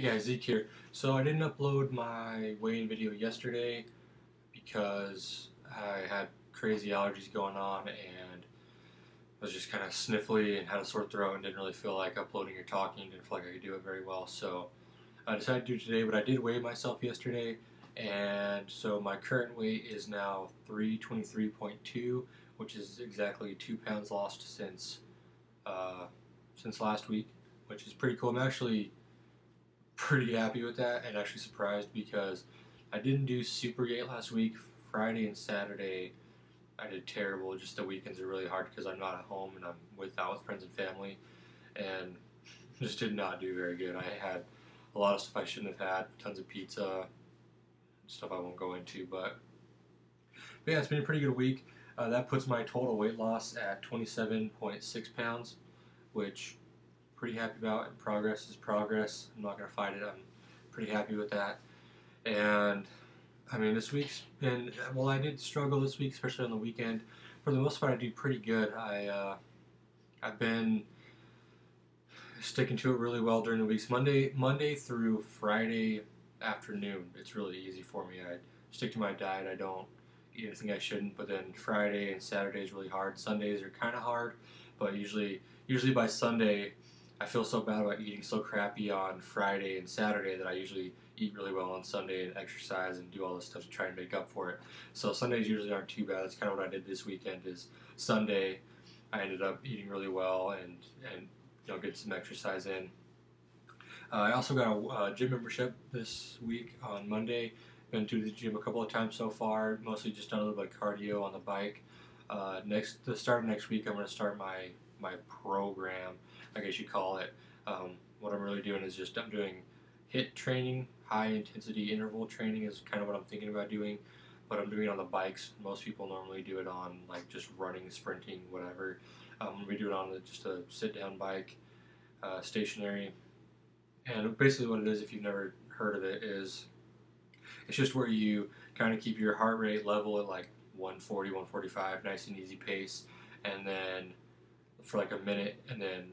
guys, Zeke here. So I didn't upload my weigh-in video yesterday because I had crazy allergies going on and was just kind of sniffly and had a sore throat and didn't really feel like uploading or talking. Didn't feel like I could do it very well. So I decided to do it today, but I did weigh myself yesterday, and so my current weight is now 323.2, which is exactly 2 pounds lost since last week, which is pretty cool. I'm actually pretty happy with that and actually surprised because I didn't do super great last week. Friday and Saturday I did terrible. Just the weekends are really hard because I'm not at home and I'm out with friends and family, and just did not do very good. I had a lot of stuff I shouldn't have had, tons of pizza, stuff I won't go into, but yeah, it's been a pretty good week. That puts my total weight loss at 27.6 pounds, which pretty happy about, and progress is progress. I'm not going to fight it. I'm pretty happy with that. And I mean, this week's been, well, I did struggle this week, especially on the weekend. For the most part, I do pretty good. I've been sticking to it really well during the weeks. Monday through Friday afternoon, it's really easy for me. I stick to my diet. I don't eat anything I shouldn't. But then Friday and Saturday is really hard. Sundays are kind of hard, but usually by Sunday, I feel so bad about eating so crappy on Friday and Saturday that I usually eat really well on Sunday and exercise and do all this stuff to try and make up for it. So Sundays usually aren't too bad. That's kind of what I did this weekend. Is Sunday I ended up eating really well and get some exercise in. I also got a gym membership this week on Monday. Been to the gym a couple of times so far. Mostly just done a little bit of cardio on the bike. The start of next week, I'm going to start my program, I guess you call it. What I'm really doing is I'm doing HIIT training, high intensity interval training is kind of what I'm thinking about doing, but I'm doing it on the bikes. Most people normally do it on like just running, sprinting, whatever. We do it on just a sit down bike, stationary. And basically what it is, if you've never heard of it, is it's just where you kind of keep your heart rate level at like 140, 145, nice and easy pace, and then for like a minute, and then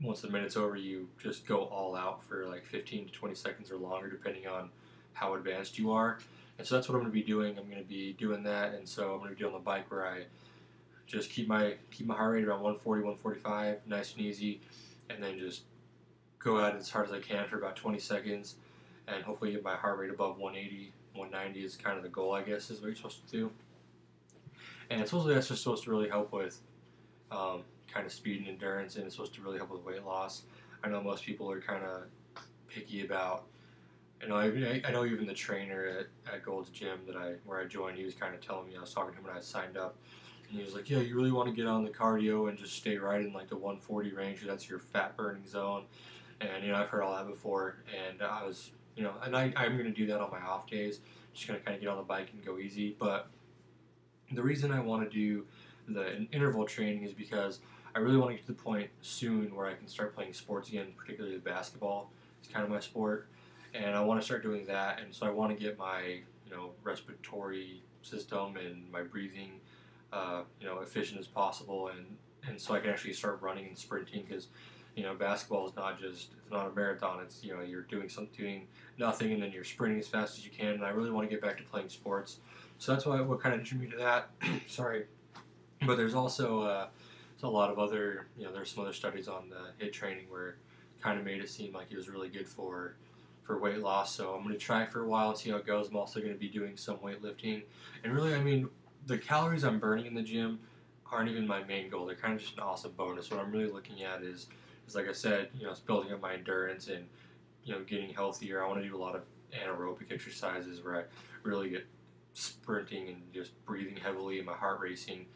once the minute's over, you just go all out for like 15 to 20 seconds or longer, depending on how advanced you are. And so that's what I'm going to be doing. I'm going to be doing that, and so I'm going to be on the bike where I just keep my heart rate around 140, 145, nice and easy, and then just go at it as hard as I can for about 20 seconds, and hopefully get my heart rate above 180, 190 is kind of the goal, I guess, is what you're supposed to do. And supposedly that's just supposed to really help with kind of speed and endurance, and it's supposed to really help with weight loss. I know most people are kind of picky about, I know even the trainer at Gold's Gym where I joined, he was kind of telling me, I was talking to him when I signed up, and he was like, yeah, you really want to get on the cardio and just stay right in like the 140 range, that's your fat burning zone. And I've heard all that before, and I was, and I'm going to do that on my off days, just going to kind of get on the bike and go easy. But the reason I want to do the interval training is because I really want to get to the point soon where I can start playing sports again, particularly basketball. It's kind of my sport, and I want to start doing that. And so I want to get my respiratory system and my breathing efficient as possible, and so I can actually start running and sprinting, because basketball is it's not a marathon. It's you're doing nothing and then you're sprinting as fast as you can. And I really want to get back to playing sports, so that's what kind of drew me to that. Sorry, but there's also a lot of other, there's some other studies on the HIIT training where it kind of made it seem like it was really good for weight loss. So I'm going to try it for a while and see how it goes. I'm also going to be doing some weightlifting, and really, I mean, the calories I'm burning in the gym aren't even my main goal. They're kind of just an awesome bonus. What I'm really looking at is like I said, it's building up my endurance and getting healthier. I want to do a lot of anaerobic exercises where I really get sprinting and just breathing heavily and my heart racing,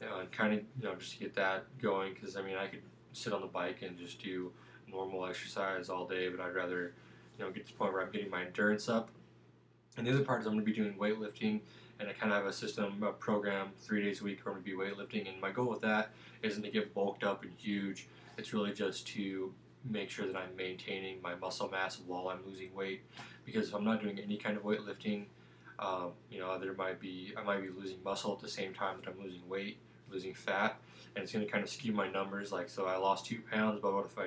and kind of just to get that going, because I mean, I could sit on the bike and just do normal exercise all day, but I'd rather get to the point where I'm getting my endurance up. And the other part is I'm going to be doing weightlifting, and I kind of have a system, a program 3 days a week where I'm going to be weightlifting, and my goal with that isn't to get bulked up and huge. It's really just to make sure that I'm maintaining my muscle mass while I'm losing weight, because if I'm not doing any kind of weightlifting, I might be losing muscle at the same time that I'm losing weight, losing fat, and it's going to kind of skew my numbers. Like, so I lost 2 pounds, but what if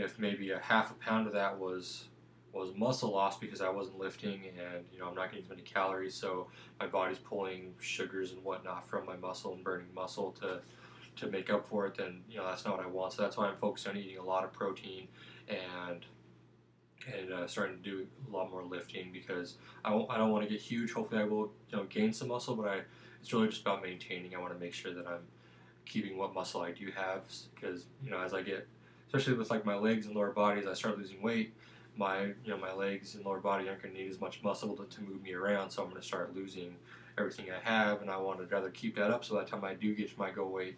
if maybe a half a pound of that was muscle loss because I wasn't lifting, and I'm not getting as many calories, so my body's pulling sugars and whatnot from my muscle and burning muscle to make up for it, then that's not what I want. So that's why I'm focused on eating a lot of protein and starting to do a lot more lifting, because I don't want to get huge. Hopefully I will gain some muscle, but it's really just about maintaining. I want to make sure that I'm keeping what muscle I do have, because as I get, especially with like my legs and lower body, as I start losing weight, my my legs and lower body aren't going to need as much muscle to move me around, so I'm going to start losing everything I have, and I want to rather keep that up so by the time I do get to my goal weight,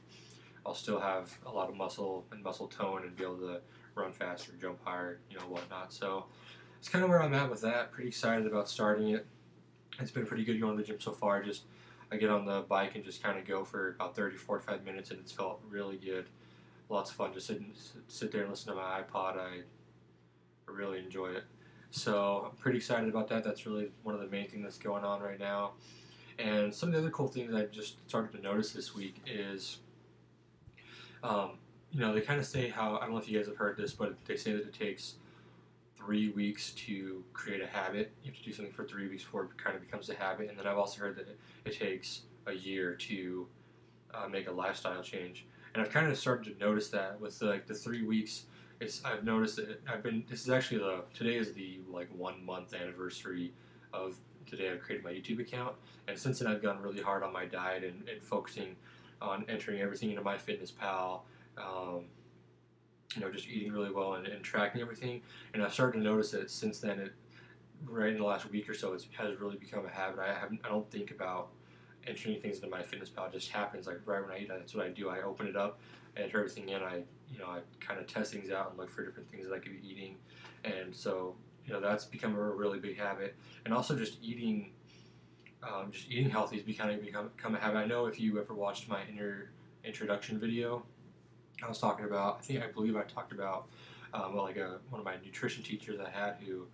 I'll still have a lot of muscle and muscle tone and be able to run faster, jump higher, whatnot. So it's kind of where I'm at with that. Pretty excited about starting it. It's been pretty good going to the gym so far. Just I get on the bike and just kind of go for about 30-45 minutes, and it's felt really good. Lots of fun. Just sit there and listen to my iPod. I really enjoy it. So I'm pretty excited about that. That's really one of the main things that's going on right now. And some of the other cool things I just started to notice this week is, they kind of say how, I don't know if you guys have heard this, but they say that it takes 3 weeks to create a habit. You have to do something for 3 weeks before it kind of becomes a habit. And then I've also heard that it takes a year to make a lifestyle change. And I've kind of started to notice that with the 3 weeks. I've noticed that this is actually today is the 1 month anniversary of today I've created my YouTube account. And since then I've gone really hard on my diet and focusing on entering everything into MyFitnessPal, just eating really well and tracking everything. And I've started to notice that since then, right in the last week or so, it has really become a habit. I don't think about entering things into MyFitnessPal. It just happens. Like right when I eat, that's what I do. I open it up, I enter everything in. I kind of test things out and look for different things that I could be eating. And so that's become a really big habit. And also just eating healthy has become a habit. I know if you ever watched my introduction video, I believe I talked about one of my nutrition teachers I had who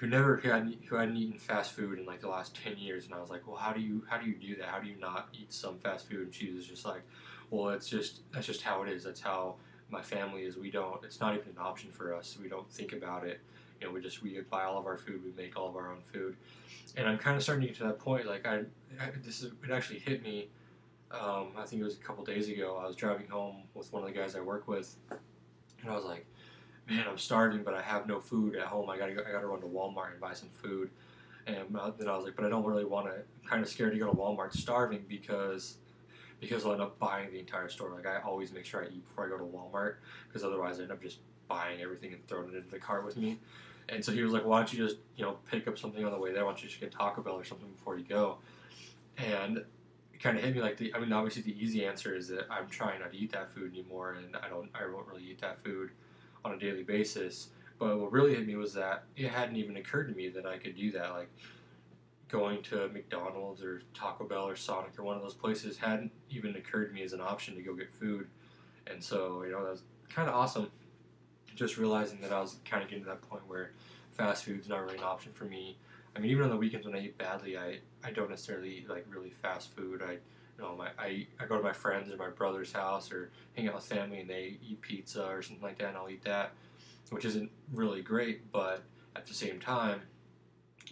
hadn't eaten fast food in like the last 10 years, and I was like, well, how do you do that? How do you not eat some fast food? And she was just like, well, that's just how it is. That's how my family is. It's not even an option for us. We don't think about it. We buy all of our food. We make all of our own food. And I'm kind of starting to get to that point. Like it actually hit me. I think it was a couple days ago. I was driving home with one of the guys I work with, and I was like, man, I'm starving, but I have no food at home. I gotta run to Walmart and buy some food. And then I was like, but I don't really want to. I'm kind of scared to go to Walmart starving because I'll end up buying the entire store. Like I always make sure I eat before I go to Walmart, because otherwise I end up just buying everything and throwing it into the cart with me. And so he was like, why don't you just pick up something on the way there? Why don't you just get Taco Bell or something before you go? And it kind of hit me like obviously the easy answer is that I'm trying not to eat that food anymore, and I won't really eat that food on a daily basis. But what really hit me was that it hadn't even occurred to me that I could do that. Like going to McDonald's or Taco Bell or Sonic or one of those places hadn't even occurred to me as an option to go get food. And so that was kind of awesome, just realizing that I was kind of getting to that point where fast food's not really an option for me. I mean, even on the weekends when I eat badly, I don't necessarily eat like really fast food. I go to my friends or my brother's house or hang out with family, and they eat pizza or something like that, and I'll eat that, which isn't really great. But at the same time,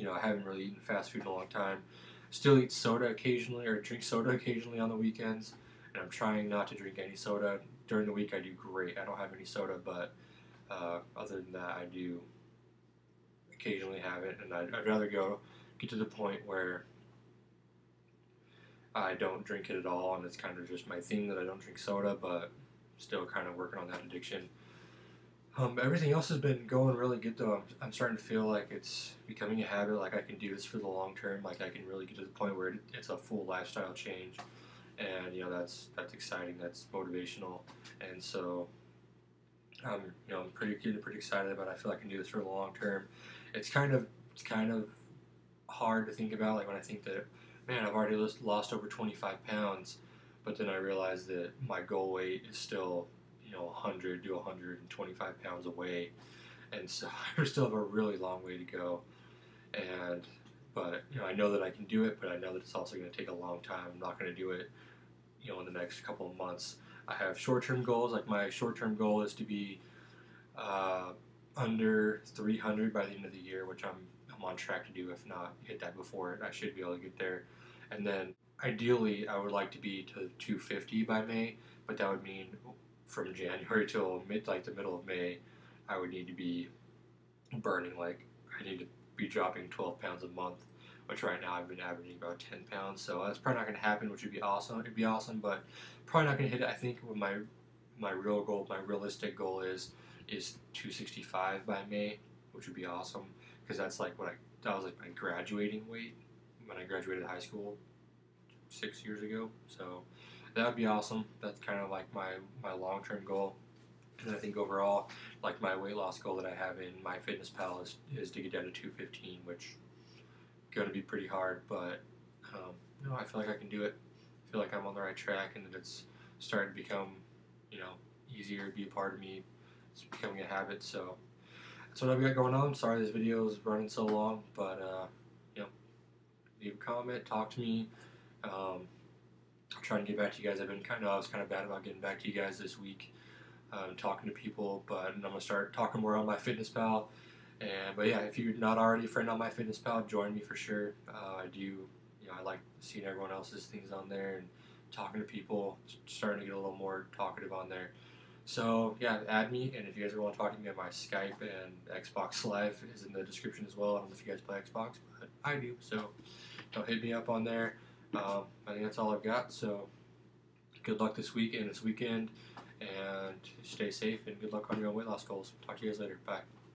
I haven't really eaten fast food in a long time. Still eat soda occasionally, or drink soda occasionally on the weekends, and I'm trying not to drink any soda. During the week I do great. I don't have any soda, but other than that, I do occasionally have it, and I'd rather get to the point where I don't drink it at all, and it's kind of just my thing that I don't drink soda, but still kind of working on that addiction. Everything else has been going really good though. I'm starting to feel like it's becoming a habit, like I can do this for the long term, like I can really get to the point where it's a full lifestyle change, and that's exciting, that's motivational, and so I'm pretty excited about it. I feel like I can do this for the long term. It's kind of hard to think about, like when I think that, man, I've already lost over 25 pounds, but then I realize that my goal weight is still 100 to 125 pounds away, and so I still have a really long way to go. But I know that I can do it, but I know that it's also going to take a long time. I'm not going to do it in the next couple of months. I have short-term goals. Like my short-term goal is to be under 300 by the end of the year, which I'm on track to do. If not hit that before it, I should be able to get there. And then ideally, I would like to be to 250 by May, but that would mean from January till the middle of May, I would need to be burning I need to be dropping 12 pounds a month, which right now I've been averaging about 10 pounds. So that's probably not going to happen, which would be awesome. It'd be awesome, but probably not going to hit it. I think what my real goal, my realistic goal is 265 by May, which would be awesome because that's like that was like my graduating weight when I graduated high school 6 years ago. So that would be awesome. That's kind of like my long term goal. And I think overall, like my weight loss goal that I have in my fitness pal is to get down to 215, which is going to be pretty hard, but I feel like I can do it. I feel like I'm on the right track, and that it's starting to become, easier to be a part of me. It's becoming a habit, so that's what I've got going on. Sorry this video is running so long, but leave a comment, talk to me. I'll try to get back to you guys. I was kind of bad about getting back to you guys this week. Talking to people, but I'm gonna start talking more on my fitness pal. But yeah, if you're not already a friend on my fitness pal, join me for sure. I like seeing everyone else's things on there and talking to people. Starting to get a little more talkative on there. So yeah, add me, and if you guys want to talk to me, my Skype and Xbox Live is in the description as well. I don't know if you guys play Xbox, but I do. So hit me up on there. I think that's all I've got. So good luck this week and this weekend. And stay safe and good luck on your own weight loss goals. Talk to you guys later. Bye.